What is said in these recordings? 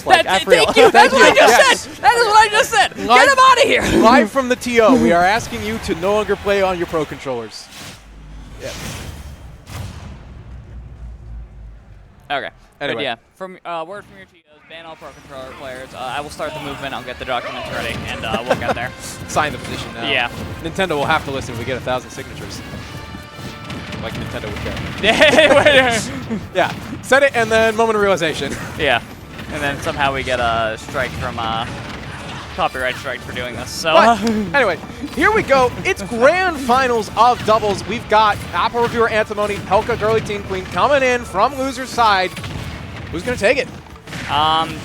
looks like. Thank you. That's what I just said. That is what I just said. Get him out of here. Live from the TO, we are asking you to no longer play on your Pro Controllers. Yeah. Okay. Anyway. But yeah, from word from your TOs, ban all Pro Controller players. I will start the movement. I'll get the documents ready, and we'll get there. Sign the petition now. Yeah. Nintendo will have to listen if we get 1,000 signatures. Like Nintendo would care. Yeah. Set it, and then moment of realization. Yeah. And then somehow we get a strike from copyright strike for doing this. So But anyway, here we go. It's grand finals of doubles. We've got Apple Reviewer Antimony, Pelca, GrlyTeenQueen coming in from loser's side. Who's going to take it?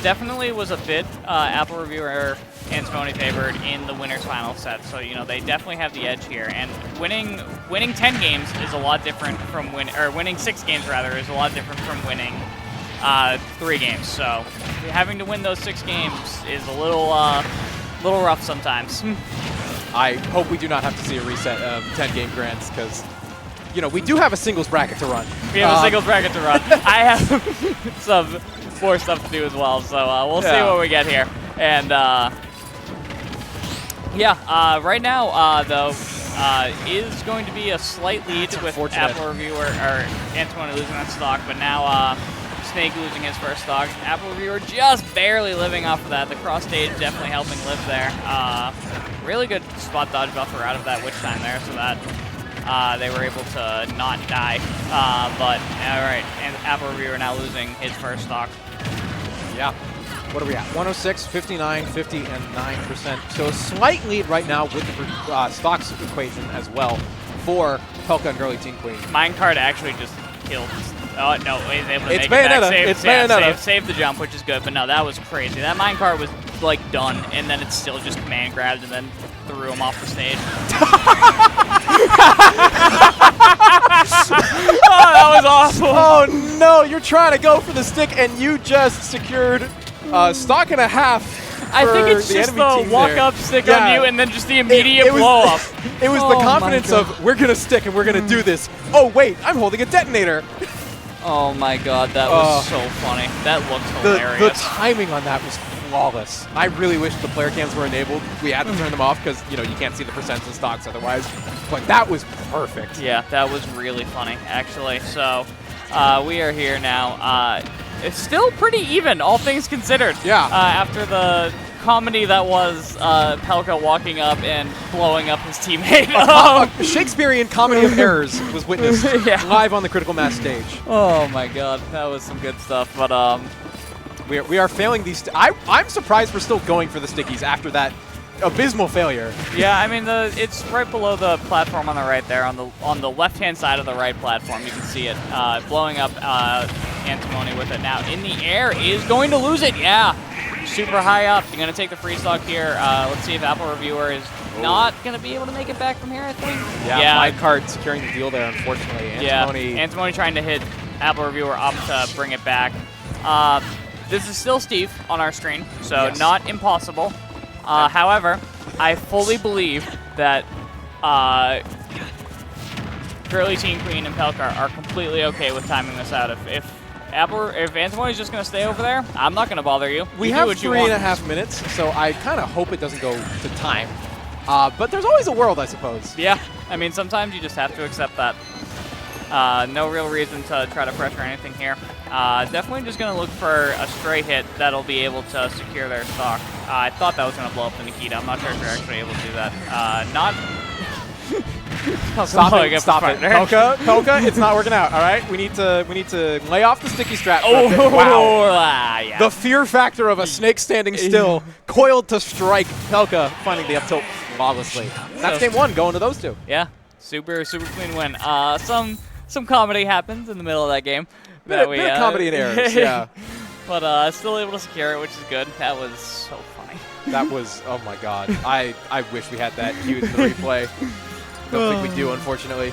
Definitely was a bit Apple Reviewer Antimony favored in the winner's final set. So, you know, they definitely have the edge here. And winning 10 games is a lot different from winning 6 games rather is a lot different from winning 3 games. So having to win those 6 games is a little rough sometimes. I hope we do not have to see a reset of 10-game grands because, you know, we do have a singles bracket to run. We have a singles bracket to run. I have some more stuff to do as well, so we'll see what we get here. And right now, though, is going to be a slight lead with Apple Reviewer or Antimony losing that stock, but now Snake losing his first stock. Apple Reviewer just barely living off of that. The cross stage definitely helping live there. Really good spot dodge buffer out of that witch time there, so that they were able to not die. But all right, and Apple Reviewer now losing his first stock. Yeah. What are we at? 106, 59, 50, and 9%. So a slight lead right now with the stocks equation as well for Pelca and GrlyTeenQueen. Minecart actually just killed. Oh, no, he's able to make it Bayonetta. back. It's Bayonetta. Save the jump, which is good, but no, that was crazy. That minecart was, like, done, and then it still just command grabbed and then threw him off the stage. Oh, that was awful. Oh, no, you're trying to go for the stick, and you just secured stock and a half. I think it's just the walk-up stick on you and then just the immediate blow-up. It was the confidence of, we're going to stick and we're going to do this. Oh, wait, I'm holding a detonator. Oh, my God, that was so funny. That looked hilarious. The timing on that was flawless. I really wish the player cams were enabled. We had to turn them off because, you know, you can't see the percents and stocks otherwise. But that was perfect. Yeah, that was really funny, actually. So we are here now. It's still pretty even, all things considered. Yeah. After the comedy that was Pelca walking up and blowing up his teammate. A Shakespearean comedy of errors was witnessed live on the Critical Mass stage. Oh my God, that was some good stuff. But we are failing these. I'm surprised we're still going for the stickies after that abysmal failure. Yeah, I mean it's right below the platform on the right there, on the left-hand side of the right platform. You can see it blowing up Antimony with it now in the air is going to lose it. Yeah. Super high up. You're going to take the free stock here. Let's see if Apple Reviewer is not going to be able to make it back from here, I think. Yeah, Minecart securing the deal there, unfortunately. Antimony trying to hit Apple Reviewer up to bring it back. This is still Steve on our screen, so not impossible. However, I fully believe that GrlyTeenQueen and Pelca are completely okay with timing this out. If Antimony's just going to stay over there, I'm not going to bother you. We have 3.5 minutes, so I kind of hope it doesn't go to time. But there's always a world, I suppose. Yeah, I mean, sometimes you just have to accept that. No real reason to try to pressure anything here. Definitely just going to look for a stray hit that'll be able to secure their stock. I thought that was going to blow up the Nikita. I'm not sure if they're actually able to do that. Not... Stop it! Pelca, it's not working out. All right, we need to lay off the sticky strap. Wow! Yeah. The fear factor of a snake standing still, coiled to strike. Pelca finding the up tilt flawlessly. That's game 1. Going to those 2. Yeah, super clean win. Some comedy happens in the middle of that game. Bit of comedy and errors. Yeah. But still able to secure it, which is good. That was so funny. That was, oh my God. I wish we had that queued in the replay. Don't think we do, unfortunately.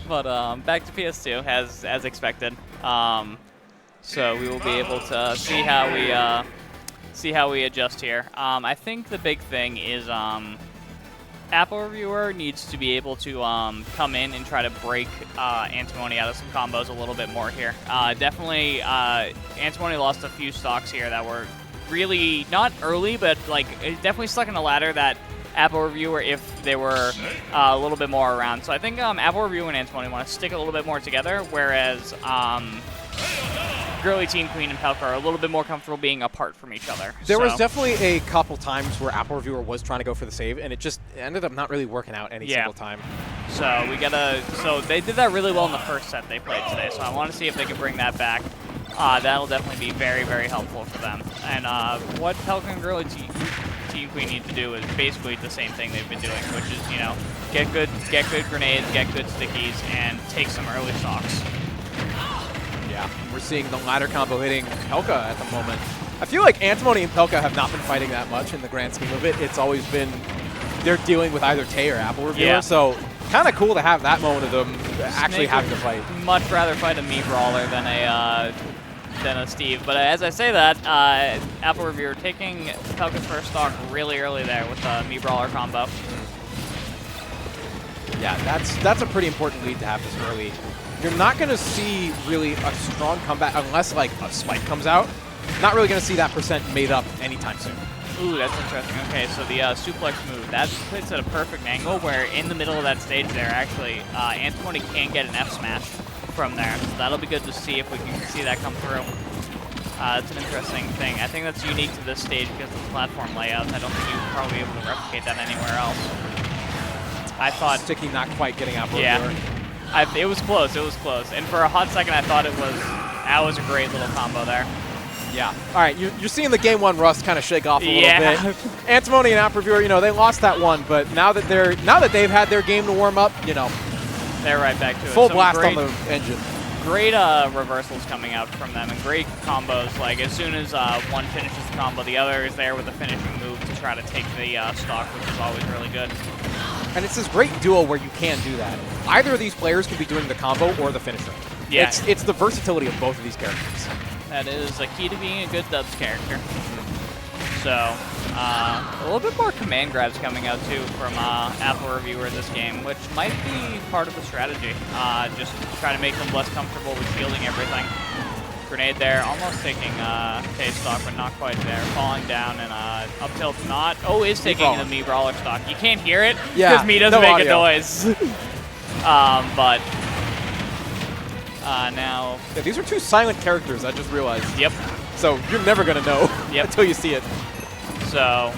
But back to PS2 as expected. So we will be able to see how we adjust here. I think the big thing is Apple Reviewer needs to be able to come in and try to break Antimony out of some combos a little bit more here. Definitely, Antimony lost a few stocks here that were really not early, but like definitely stuck in a ladder that Apple Reviewer, if they were a little bit more around. So I think Apple Reviewer and Antimony want to stick a little bit more together, whereas GrlyTeenQueen and Pelca are a little bit more comfortable being apart from each other. There was definitely a couple times where Apple Reviewer was trying to go for the save, and it just ended up not really working out any single time. So we gotta. So they did that really well in the first set they played today. So I want to see if they can bring that back. That'll definitely be very, very helpful for them. And what Pelca and GrlyTeenQueen need to do is basically the same thing they've been doing, which is get good grenades, get good stickies, and take some early stocks. Yeah, we're seeing the ladder combo hitting Pelca at the moment. I feel like Antimony and Pelca have not been fighting that much in the grand scheme of it. It's always been they're dealing with either Tay or Apple Reviewer, so kind of cool to have that moment of them actually having to fight. Much rather fight a me brawler than a Steve. But as I say that, Apple Reviewer taking Pelca's first stock really early there with the me brawler combo. Yeah, that's a pretty important lead to have this early. You're not going to see really a strong comeback unless like a spike comes out. Not really going to see that percent made up anytime soon. Ooh, that's interesting. Okay, so the suplex move, that puts at a perfect angle where in the middle of that stage there, actually, Antimony can get an F smash from there. So that'll be good to see if we can see that come through. It's an interesting thing. I think that's unique to this stage because of the platform layouts. I don't think you'd probably be able to replicate that anywhere else. I thought Sticky not quite getting out. Yeah. It was close. It was close. And for a hot second, I thought that was a great little combo there. Yeah. All right, you're seeing the game one rust kind of shake off a little bit. Antimony and Apple Reviewer, they lost that one, but now that they've had their game to warm up, they're right back to it. Full blast on the engine. Great reversals coming out from them and great combos. Like as soon as one finishes the combo, the other is there with a finishing move to try to take the stock, which is always really good. And it's this great duo where you can do that. Either of these players can be doing the combo or the finisher. Yeah. It's the versatility of both of these characters. That is a key to being a good dubs character. So, a little bit more command grabs coming out too from Apple Reviewer this game, which might be part of the strategy. Just try to make them less comfortable with shielding everything. Grenade there, almost taking Tay stock, but not quite there. Falling down and up tilt not. Oh, is taking the me brawler stock. You can't hear it because me doesn't make a noise. But now. Yeah, these are two silent characters, I just realized. Yep. So you're never going to know until you see it. So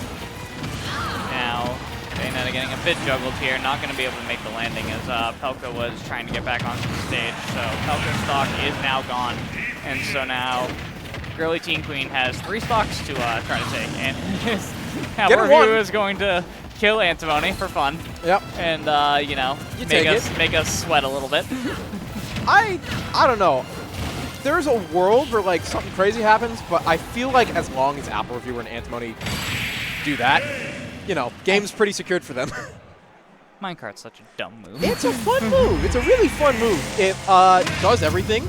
now Bayonetta getting a bit juggled here, not going to be able to make the landing as Pelca was trying to get back onto the stage. So Pelca's stock is now gone. And so now GrlyTeenQueen has 3 stocks to try to take. And Apple Reviewer is going to kill Antimony for fun. Yep. And, make us sweat a little bit. I don't know. There's a world where like something crazy happens, but I feel like as long as Apple Reviewer and Antimony do that, game's pretty secured for them. Minecart's such a dumb move. It's a fun move. It's a really fun move. It does everything.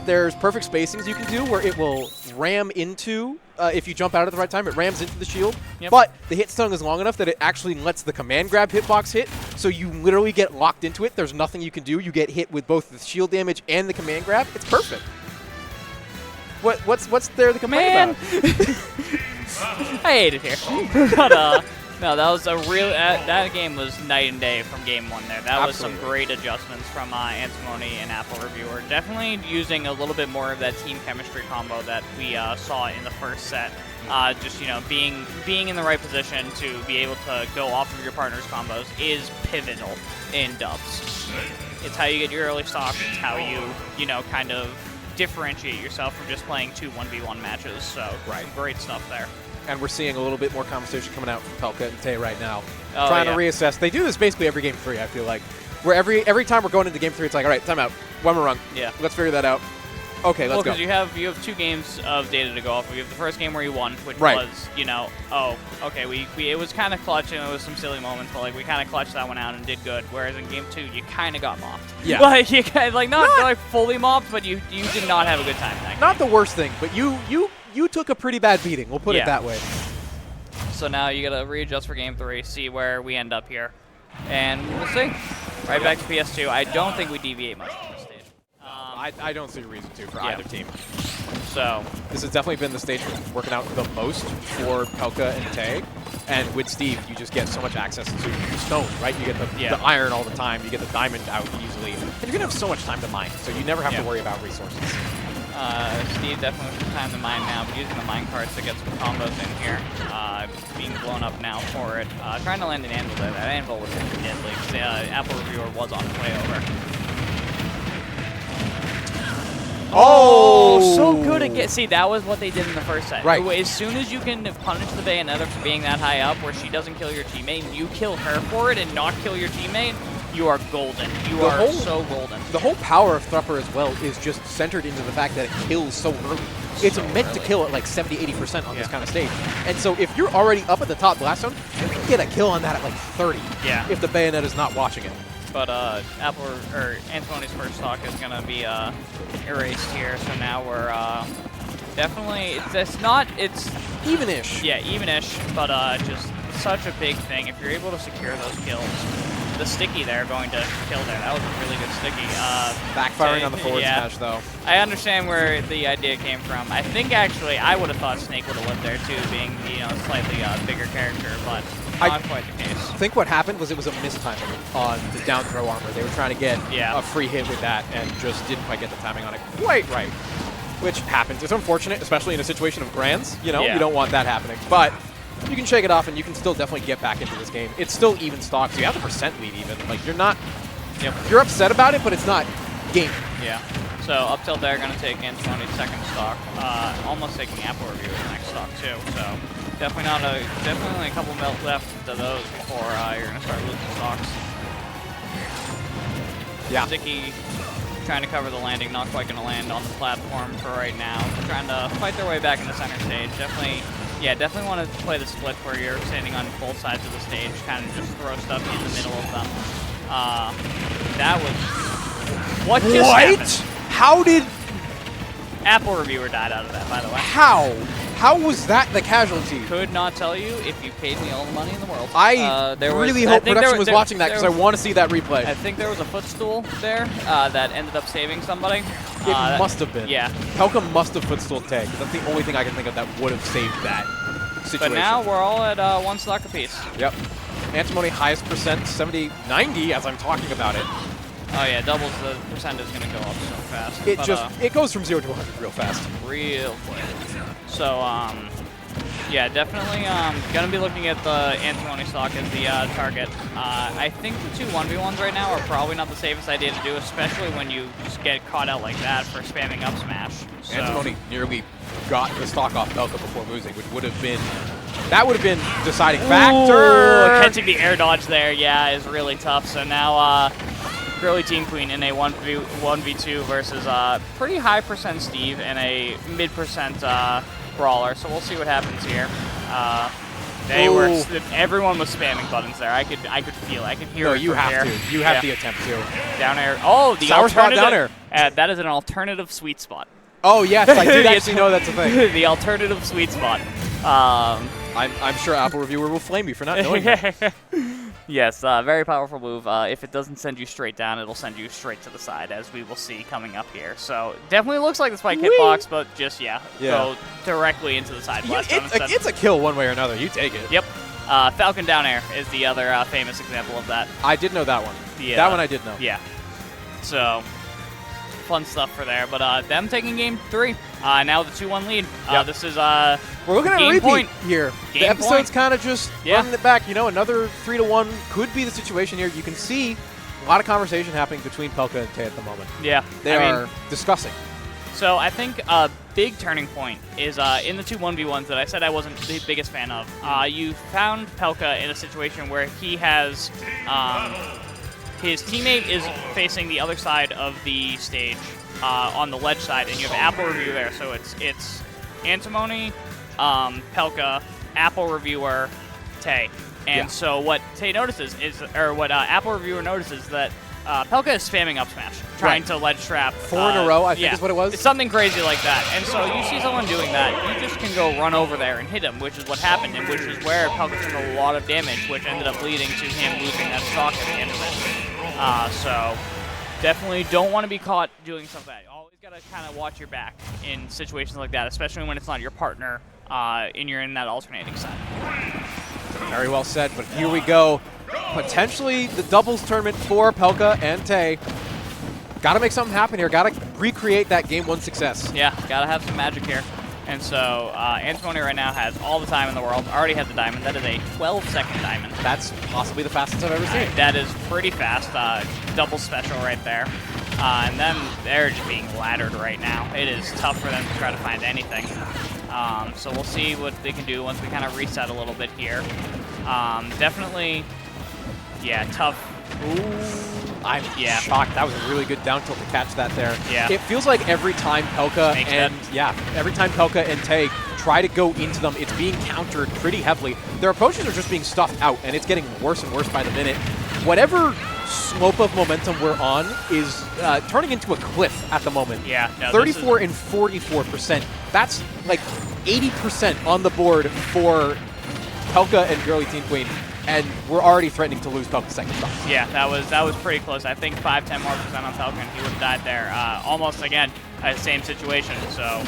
There's perfect spacings you can do where it will ram into, if you jump out at the right time, it rams into the shield. Yep. But the hit stun is long enough that it actually lets the command grab hitbox hit, so you literally get locked into it. There's nothing you can do. You get hit with both the shield damage and the command grab. It's perfect. What's there to complain about? I hate it here. But, no, that was a real. That game was night and day from game one there. That was some great adjustments from Antimony and Apple Reviewer. Definitely using a little bit more of that team chemistry combo that we saw in the first set. Just being in the right position to be able to go off of your partner's combos is pivotal in dubs. It's how you get your early stock. It's how you kind of differentiate yourself from just playing 2 1v1 matches. So great stuff there. And we're seeing a little bit more conversation coming out from Pelca and Tay right now. Trying to reassess. They do this basically every game 3, I feel like. Where every time we're going into game 3, it's like, all right, time out. One more run. Yeah. Let's figure that out. Okay, let's go. Because you have 2 games of data to go off of. You have the first game where you won, which was, it was kind of clutch and it was some silly moments, but like we kind of clutched that one out and did good. Whereas in game 2, you kind of got mopped. Yeah. Not fully mopped, but you did not have a good time. Not the worst thing, but you took a pretty bad beating. We'll put it that way. So now you got to readjust for game 3, see where we end up here. And we'll see. Right back to PS2. I don't think we deviate much from this stage. I don't see a reason to for either team. So this has definitely been the stage working out the most for Pelca and Tay. And with Steve, you just get so much access to stone, right? You get the iron all the time. You get the diamond out easily. And you're going to have so much time to mine, so you never have to worry about resources. Steve definitely has time to mine now, but using the mine carts to get some combos in here. Being blown up now for it. Trying to land an anvil there. That anvil was deadly because Apple Reviewer was on his way over. Oh, so good at see, that was what they did in the first set. Right. As soon as you can punish the Bayonetta for being that high up where she doesn't kill your teammate, and you kill her for it and not kill your teammate, you are golden. You are so golden. The whole power of Thrupper as well is just centered into the fact that it kills so early. It's meant to kill at like 70–80% on this kind of stage. And so if you're already up at the top blast zone, you can get a kill on that at like 30 if the Bayonetta's not watching it. But Antimony's first stock is going to be erased here, so now we're definitely, it's even-ish. Yeah, even-ish, but just such a big thing. If you're able to secure those kills, the sticky there going to kill there. That was a really good sticky. Backfiring on the forward smash, though. I understand where the idea came from. I think, actually, I would have thought Snake would have lived there, too, being, slightly bigger character, but not quite the case. I think what happened was it was a mistiming on the down throw armor. They were trying to get a free hit with that and just didn't quite get the timing on it quite right, which happens. It's unfortunate, especially in a situation of grands. You don't want that happening, but you can shake it off and you can still definitely get back into this game. It's still even stock, so you have the percent lead even. Like, you're not, you're upset about it, but it's not game. Yeah. So up till there, going to take Antimony's second stock. Almost taking Apple Review as next stock too. So definitely only a couple melt left to those before you're going to start losing stocks. Yeah. Sticky trying to cover the landing, not quite going to land on the platform for right now. Trying to fight their way back into center stage. Definitely want to play the split where you're standing on both sides of the stage, kind of just throw stuff in the middle of them. That was what just happened? How did Apple Reviewer died out of that, by the way? How was that the casualty? Could not tell you if you paid me all the money in the world. I really hope production was watching that because I want to see that replay. I think there was a footstool there that ended up saving somebody. It must have been. Yeah. Pelca must have footstool tagged. That's the only thing I can think of that would have saved that situation. But now we're all at one stock apiece. Yep. Antimony highest percent, 70–90 as I'm talking about it. Oh yeah, doubles the percent is going to go up so fast. It goes from 0 to 100 real fast. Real quick. So, yeah, definitely going to be looking at the Antimony stock as the target. I think the two 1v1s right now are probably not the safest idea to do, especially when you just get caught out like that for spamming up smash. So. Antimony nearly got the stock off Pelca before losing, which would have been, that would have been deciding factor. Catching the air dodge there, is really tough. So now, GrlyTeenQueen in a 1v2 versus pretty high percent Steve and a mid-percent Brawler. So we'll see what happens here. Everyone was spamming buttons there. I could feel it. I could hear it. No, you have here. to. You have the attempt to. Down air. Oh, the sour spot down air. That is an alternative sweet spot. Oh yes, I did actually know that's a thing. The alternative sweet spot. I'm sure Apple Reviewer will flame me for not knowing that. Yes, very powerful move. If it doesn't send you straight down, it'll send you straight to the side, as we will see coming up here. So definitely looks like the spike hitbox, but just, go directly into the side blast. It's a kill one way or another. You take it. Yep. Falcon down air is the other famous example of that. I did know that one. That one I did know. Yeah. So, fun stuff for there. But them taking game 3. Now the 2-1 lead. This is we're looking at a repeat here. The episode's kind of just running it back. Another 3-1 could be the situation here. You can see a lot of conversation happening between Pelca and Tay at the moment. Yeah. They are discussing. So I think a big turning point is in the two 1v1s that I said I wasn't the biggest fan of. You found Pelca in a situation where he has his teammate is facing the other side of the stage on the ledge side, and you have Apple Review there. So it's Antimony, Pelca, Apple Reviewer, Tay. And so what Tay notices is, or what Apple Reviewer notices, that Pelca is spamming up smash, trying to ledge trap. 4 in a row, I think is what it was. It's something crazy like that. And so you see someone doing that, you just can go run over there and hit him, which is what happened, and which is where Pelca took a lot of damage, which ended up leading to him losing that stock at the end of it. So definitely don't want to be caught doing something like that. Always got to kind of watch your back in situations like that, especially when it's not your partner and you're in that alternating side. Very well said, but here we go. Potentially the doubles tournament for Pelca and Tay. Got to make something happen here. Got to recreate that game 1 success. Yeah, got to have some magic here. And so Antimony right now has all the time in the world, already has the diamond. That is a 12-second diamond. That's possibly the fastest I've ever seen. That is pretty fast. Double special right there. And then they're just being laddered right now. It is tough for them to try to find anything. So we'll see what they can do once we kind of reset a little bit here. Definitely, yeah, tough. Ooh, I'm shocked. That was a really good down tilt to catch that there. Yeah. It feels like every time Pelca and Tay try to go into them, it's being countered pretty heavily. Their approaches are just being stuffed out, and it's getting worse and worse by the minute. Whatever slope of momentum we're on is turning into a cliff at the moment. Yeah. No, 34 and 44%. That's like 80% on the board for Pelca and GrlyTeenQueen, and we're already threatening to lose Pelca's second stock. Yeah, that was pretty close. I think 5-10 more % on Pelca, and he would have died there. Almost again, same situation. So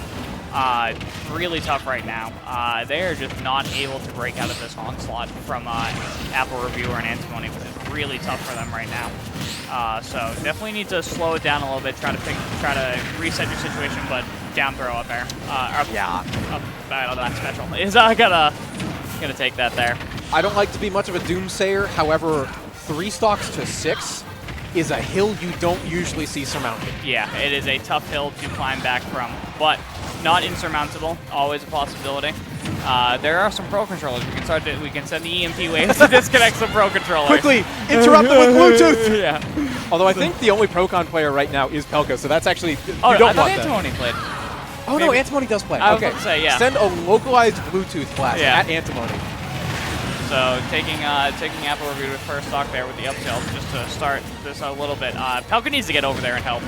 really tough right now. They are just not able to break out of this onslaught from Apple Reviewer and Antimony, which is really tough for them right now. So definitely need to slow it down a little bit, try to reset your situation, but down throw up air. Up that special is gonna take that there. I don't like to be much of a doomsayer. However, 3 stocks to 6 is a hill you don't usually see surmounted. Yeah, it is a tough hill to climb back from, but not insurmountable. Always a possibility. There are some Pro controllers. We can send the EMP waves to disconnect some Pro controllers. Quickly, interrupt them with Bluetooth. Yeah. Although I think the only Pro-Con player right now is Pelca, so that's actually I don't thought want Antimony played. Oh Maybe. no, Antimony does play. I was Okay, about to say, yeah. Send a localized Bluetooth blast at Antimony. So taking Apple Review with first stock there with the up tilt just to start this a little bit. Pelca needs to get over there and help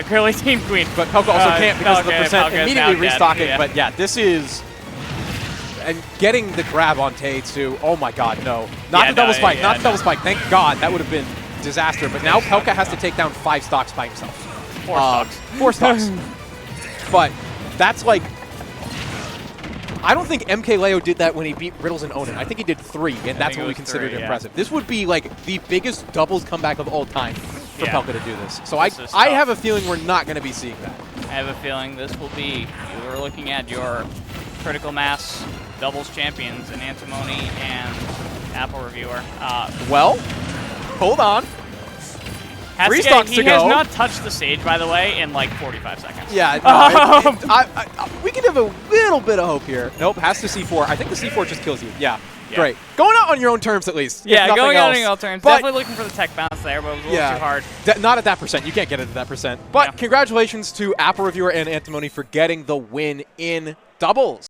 GrlyTeenQueen. But Pelca also can't because of the percent immediately restocking. Yeah. But yeah, this is... And getting the grab on Tay too. Oh my god, no. Not the double spike, not the double spike. Thank god, that would have been disaster. But now Pelca has to take down 5 stocks by himself. 4 stocks. 4 stocks. But that's like... I don't think MK Leo did that when he beat Riddles and Onan. I think he did 3, and that's what we considered impressive. This would be like the biggest doubles comeback of all time for Pelca to do this. So I have a feeling we're not going to be seeing that. I have a feeling this will be, you're looking at your critical mass doubles champions in Antimony and Apple Reviewer. Well, hold on. 3 stocks to go. He has not touched the stage, by the way, in like 45 seconds. Yeah, no, we can have a little bit of hope here. Nope, has to C4. I think the C4 just kills you. Yeah, great. Going out on your own terms, at least. Yeah, going out on your own terms. Definitely looking for the tech bounce there, but it was a little too hard. Not at that percent. You can't get it at that percent. But congratulations to Apple Reviewer and Antimony for getting the win in doubles.